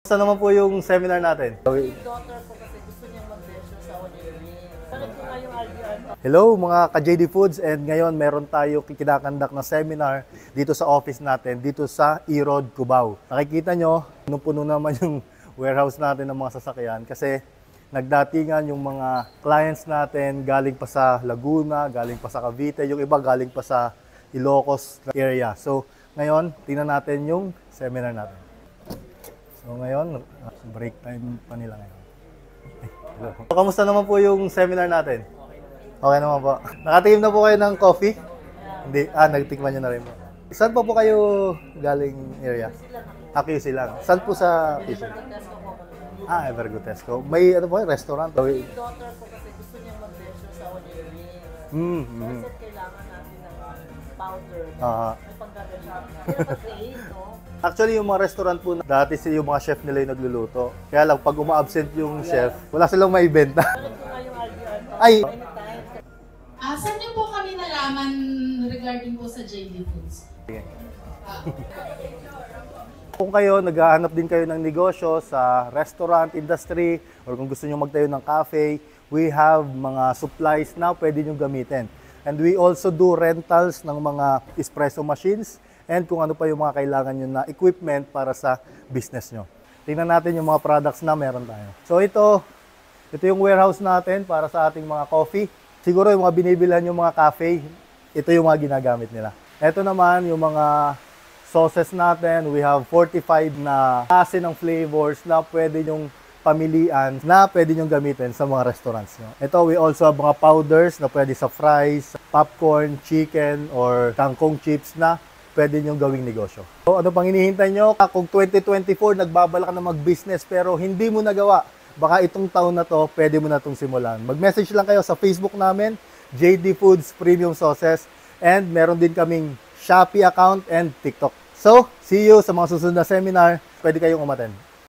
Saan naman po yung seminar natin? Yung daughter ko kasi gusto niyang mag-lecture sa Olive. Sagot ko nga yung RDR. Hello mga ka-JD Foods, and ngayon meron tayo kinakandak na seminar dito sa office natin, dito sa Erod, Cubao. Nakikita nyo, puno naman yung warehouse natin ng mga sasakyan kasi nagdatingan yung mga clients natin galing pa sa Laguna, galing pa sa Cavite, yung iba galing pa sa Ilocos area. So ngayon, tingnan natin yung seminar natin. So ngayon, break time pa nila ngayon. Hello. So, kamusta naman po yung seminar natin? Okay naman po. Nakatingin na po kayo ng coffee? Hindi. Nagtikman nyo na rin po. Saan po kayo galing area? QC lang. Saan po sa QC? Evergotesco. May ano po, restaurant? Yung daughter ko kasi gusto niyang mag-lecture sa Olive. Kasi kailangan natin ng powder. May panggagamit. Kaya mag-create, no? Actually, yung mga restaurant po, dati yung mga chef nila yung nagluluto. Kaya lang, pag uma-absent yung chef, wala silang maibenta. Sagot ko nga yung RDR. Ay! Anytime. Saan niyo po kami nalaman regarding po sa JD Foods? Kung kayo, naghahanap din kayo ng negosyo sa restaurant industry or kung gusto nyo magtayo ng cafe, we have mga supplies na pwede nyo gamitin. And we also do rentals ng mga espresso machines and kung ano pa yung mga kailangan nyo na equipment para sa business nyo. Tingnan natin yung mga products na meron tayo. So ito yung warehouse natin para sa ating mga coffee. Siguro yung mga binibilhan yung mga cafe, ito yung mga ginagamit nila. Ito naman yung mga sauces natin. We have 45 na klase ng flavors na pwede nyong pamilian na pwede nyong gamitin sa mga restaurants nyo. Ito, we also have mga powders na pwede sa fries, popcorn, chicken, or kangkong chips na pwede nyong gawing negosyo. So, ano pang hinihintay nyo? Kung 2024 nagbabalak ka na mag-business pero hindi mo nagawa, baka itong taon na to, pwede mo na itong simulan. Mag-message lang kayo sa Facebook namin, JD Foods Premium Sauces, and meron din kaming Shopee account and TikTok. So, see you sa mga susunod na seminar. Pwede kayong umattend.